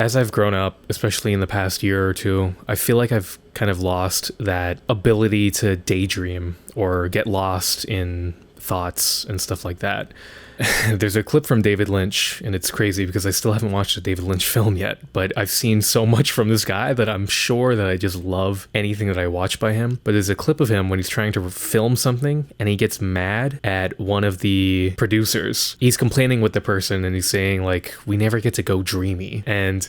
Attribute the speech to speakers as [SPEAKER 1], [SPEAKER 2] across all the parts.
[SPEAKER 1] As I've grown up, especially in the past year or two, I feel like I've kind of lost that ability to daydream or get lost in thoughts and stuff like that. There's a clip from David Lynch, and it's crazy because I still haven't watched a David Lynch film yet, but I've seen so much from this guy that I'm sure that I just love anything that I watch by him. But there's a clip of him when he's trying to film something and he gets mad at one of the producers. He's complaining with the person and he's saying, like, we never get to go dreamy. And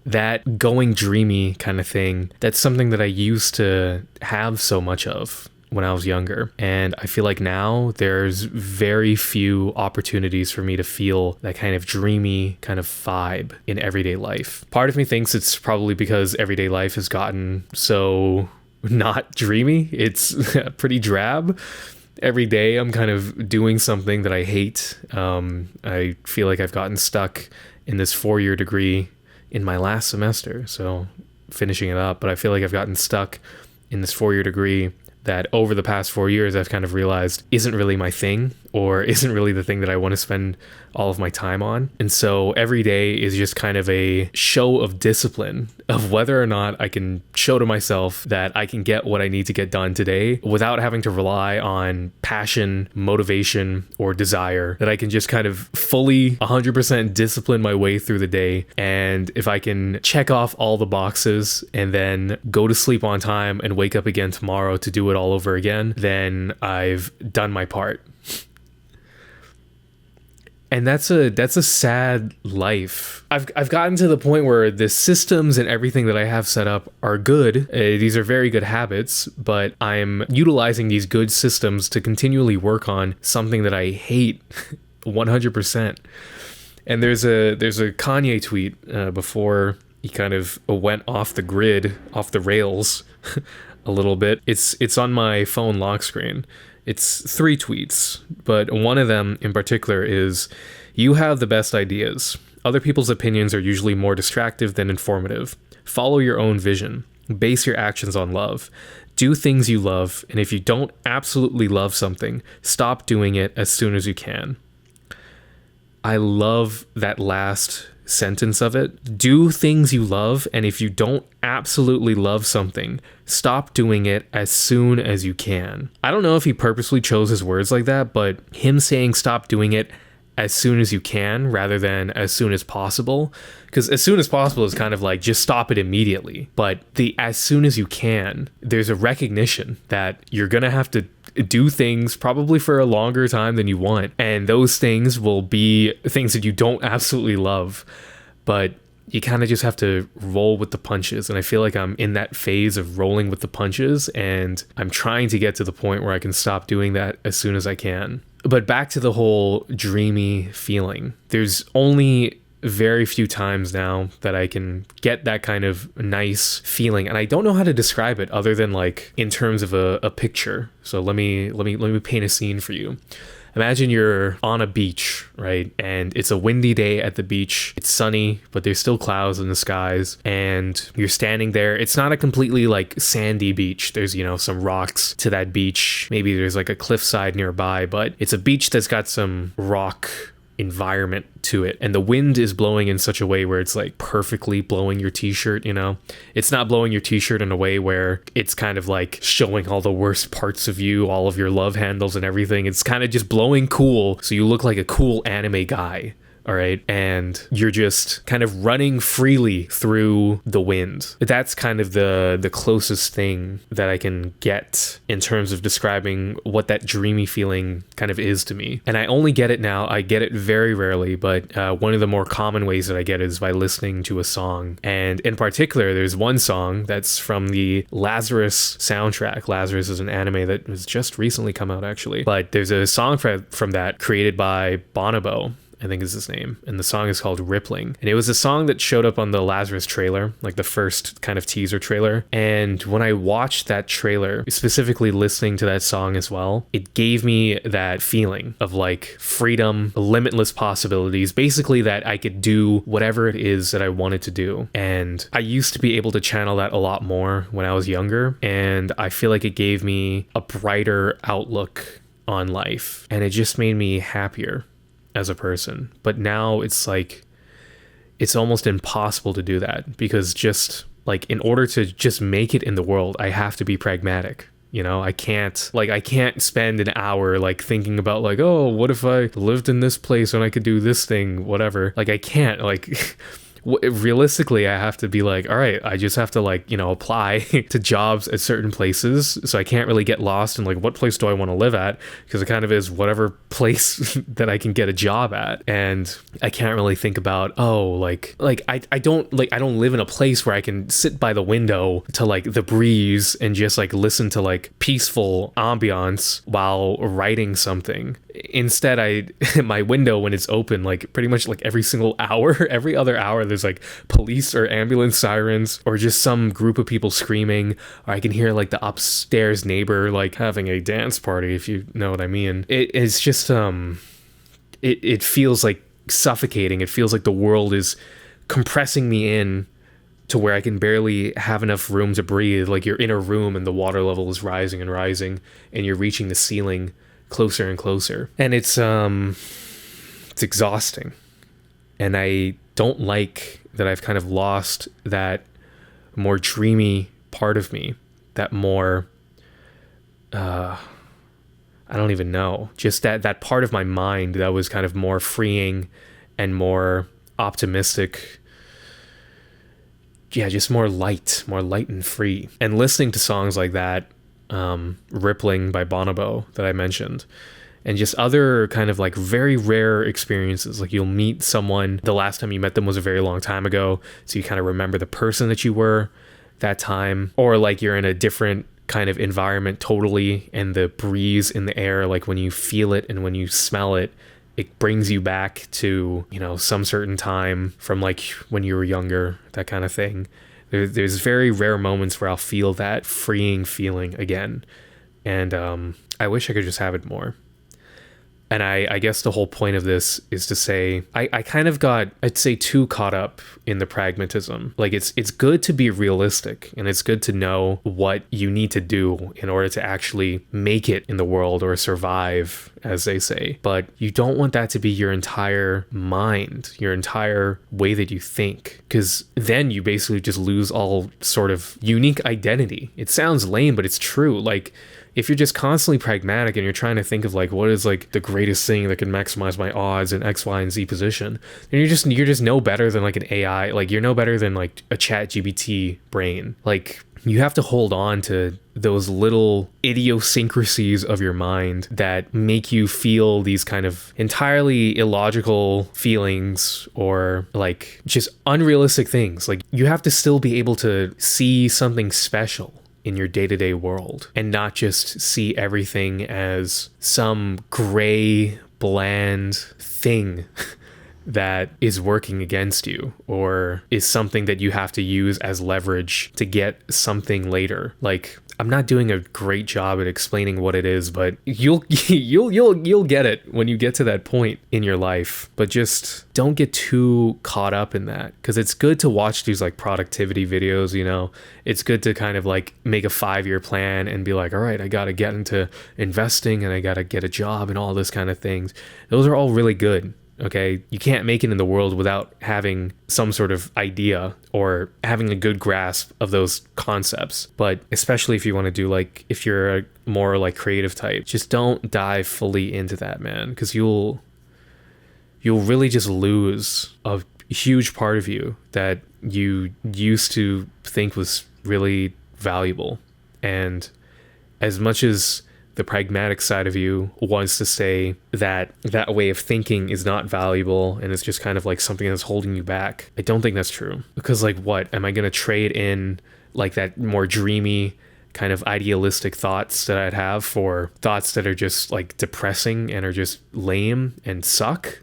[SPEAKER 1] that going dreamy kind of thing, that's something that I used to have so much of when I was younger. And I feel like now there's very few opportunities for me to feel that kind of dreamy kind of vibe in everyday life. Part of me thinks it's probably because everyday life has gotten so not dreamy. It's pretty drab. Every day I'm kind of doing something that I hate. I feel like I've gotten stuck in this 4-year degree in my last semester, so finishing it up, but I feel like I've gotten stuck in this 4-year degree that over the past 4 years I've kind of realized isn't really my thing, or isn't really the thing that I want to spend all of my time on. And so every day is just kind of a show of discipline of whether or not I can show to myself that I can get what I need to get done today without having to rely on passion, motivation, or desire, that I can just kind of fully 100% discipline my way through the day. And if I can check off all the boxes and then go to sleep on time and wake up again tomorrow to do it all over again, then I've done my part. And that's a sad life. I've gotten to the point where the systems and everything that I have set up are good. These are very good habits, but I'm utilizing these good systems to continually work on something that I hate 100%. And there's a Kanye tweet before he kind of went off the grid, off the rails a little bit. It's on my phone lock screen. It's 3 tweets, but one of them in particular is, "You have the best ideas. Other people's opinions are usually more distractive than informative. Follow your own vision. Base your actions on love. Do things you love, and if you don't absolutely love something, stop doing it as soon as you can." I love that last sentence of it. Do things you love, and if you don't absolutely love something, stop doing it as soon as you can. I don't know if he purposely chose his words like that, but him saying stop doing it as soon as you can rather than as soon as possible, because as soon as possible is kind of like just stop it immediately. But the as soon as you can, there's a recognition that you're gonna have to do things probably for a longer time than you want, and those things will be things that you don't absolutely love, but you kind of just have to roll with the punches. And I feel like I'm in that phase of rolling with the punches, and I'm trying to get to the point where I can stop doing that as soon as I can. But back to the whole dreamy feeling, there's only very few times now that I can get that kind of nice feeling, and I don't know how to describe it other than like in terms of a picture. So let me paint a scene for you. Imagine you're on a beach, right? And it's a windy day at the beach. It's sunny, but there's still clouds in the skies, and you're standing there. It's not a completely like sandy beach. There's, some rocks to that beach. Maybe there's like a cliffside nearby, but it's a beach that's got some rock environment to it, and the wind is blowing in such a way where it's like perfectly blowing your t-shirt. It's not blowing your t-shirt in a way where it's kind of like showing all the worst parts of you, all of your love handles and everything. It's kind of just blowing cool, so you look like a cool anime guy. All right. And you're just kind of running freely through the wind. That's kind of the closest thing that I can get in terms of describing what that dreamy feeling kind of is to me. And I only get it now. I get it very rarely, but one of the more common ways that I get it is by listening to a song. And in particular, there's one song that's from the Lazarus soundtrack. Lazarus is an anime that has just recently come out, actually. But there's a song from that created by Bonobo, I think is his name, and the song is called Rippling. And it was a song that showed up on the Lazarus trailer, like the first kind of teaser trailer. And when I watched that trailer, specifically listening to that song as well, it gave me that feeling of like freedom, limitless possibilities, basically that I could do whatever it is that I wanted to do. And I used to be able to channel that a lot more when I was younger, and I feel like it gave me a brighter outlook on life, and it just made me happier as a person. But now it's like it's almost impossible to do that, because just like in order to just make it in the world, I have to be pragmatic. You know, I can't spend an hour like thinking about like, oh, what if I lived in this place and I could do this thing, whatever. Like I can't like realistically, I have to be like, all right, I just have to like, you know, apply to jobs at certain places. So I can't really get lost in like, what place do I want to live at? Because it kind of is whatever place that I can get a job at. And I can't really think about, oh, like I don't live in a place where I can sit by the window to like the breeze and just like listen to like peaceful ambiance while writing something. Instead, my window, when it's open, like pretty much like every single hour, every other hour, there's like police or ambulance sirens or just some group of people screaming, or I can hear like the upstairs neighbor like having a dance party, if you know what I mean. It's just it feels like suffocating. It feels like the world is compressing me in to where I can barely have enough room to breathe. Like you're in a room and the water level is rising and rising and you're reaching the ceiling closer and closer, and it's exhausting. And I don't like that I've kind of lost that more dreamy part of me, that more I don't even know, just that part of my mind that was kind of more freeing and more optimistic. Yeah, just more light and free. And listening to songs like that, Rippling by Bonobo that I mentioned, and just other kind of like very rare experiences. Like you'll meet someone, the last time you met them was a very long time ago, so you kind of remember the person that you were that time. Or like you're in a different kind of environment totally, and the breeze in the air, like when you feel it and when you smell it, it brings you back to, you know, some certain time from like when you were younger, that kind of thing. There's very rare moments where I'll feel that freeing feeling again. And I wish I could just have it more. And I guess the whole point of this is to say, I kind of got, I'd say, too caught up in the pragmatism. Like it's good to be realistic, and it's good to know what you need to do in order to actually make it in the world or survive, as they say. But you don't want that to be your entire mind, your entire way that you think, because then you basically just lose all sort of unique identity. It sounds lame, but it's true. Like, if you're just constantly pragmatic and you're trying to think of like what is like the greatest thing that can maximize my odds in X, Y, and Z position, then you're just no better than like an AI. Like you're no better than like a ChatGPT brain. Like you have to hold on to those little idiosyncrasies of your mind that make you feel these kind of entirely illogical feelings or like just unrealistic things. Like you have to still be able to see something special in your day-to-day world and not just see everything as some gray, bland thing that is working against you or is something that you have to use as leverage to get something later. Like, I'm not doing a great job at explaining what it is, but you'll get it when you get to that point in your life. But just don't get too caught up in that, because it's good to watch these like productivity videos, you know. It's good to kind of like make a 5-year plan and be like, all right, I got to get into investing and I got to get a job and all this kind of things. Those are all really good. Okay, you can't make it in the world without having some sort of idea or having a good grasp of those concepts. But especially if you want to do like, if you're a more like creative type, just don't dive fully into that, man, because you'll really just lose a huge part of you that you used to think was really valuable. And as much as the pragmatic side of you wants to say that that way of thinking is not valuable and it's just kind of like something that's holding you back, I don't think that's true. Because like, what am I going to trade in like that more dreamy kind of idealistic thoughts that I'd have for thoughts that are just like depressing and are just lame and suck?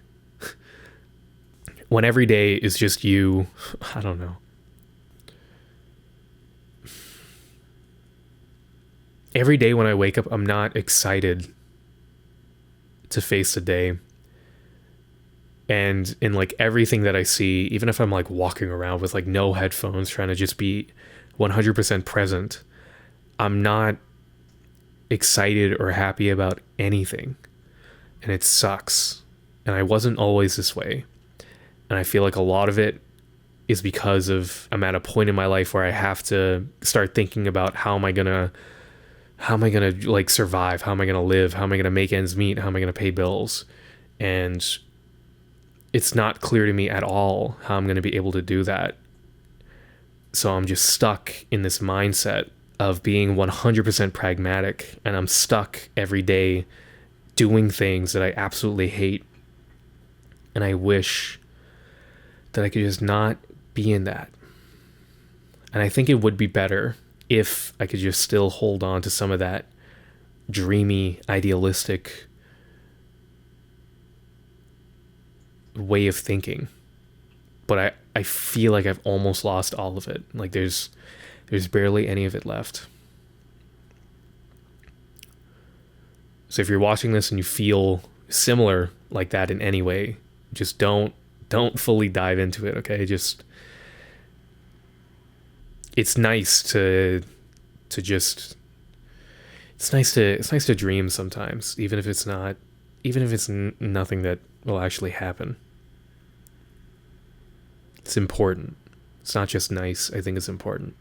[SPEAKER 1] When every day is just you, I don't know. Every day when I wake up, I'm not excited to face the day. And in like everything that I see, even if I'm like walking around with like no headphones, trying to just be 100% present, I'm not excited or happy about anything. And it sucks. And I wasn't always this way. And I feel like a lot of it is because of I'm at a point in my life where I have to start thinking about how am I gonna like survive? How am I gonna live? How am I gonna make ends meet? How am I gonna pay bills? And it's not clear to me at all how I'm gonna be able to do that. So I'm just stuck in this mindset of being 100% pragmatic, and I'm stuck every day doing things that I absolutely hate. And I wish that I could just not be in that. And I think it would be better if I could just still hold on to some of that dreamy, idealistic way of thinking. But I feel like I've almost lost all of it. Like there's barely any of it left. So if you're watching this and you feel similar like that in any way, just don't fully dive into it, okay? Just it's nice to just it's nice to dream sometimes, even if it's nothing that will actually happen. It's important. It's not just nice. I think it's important.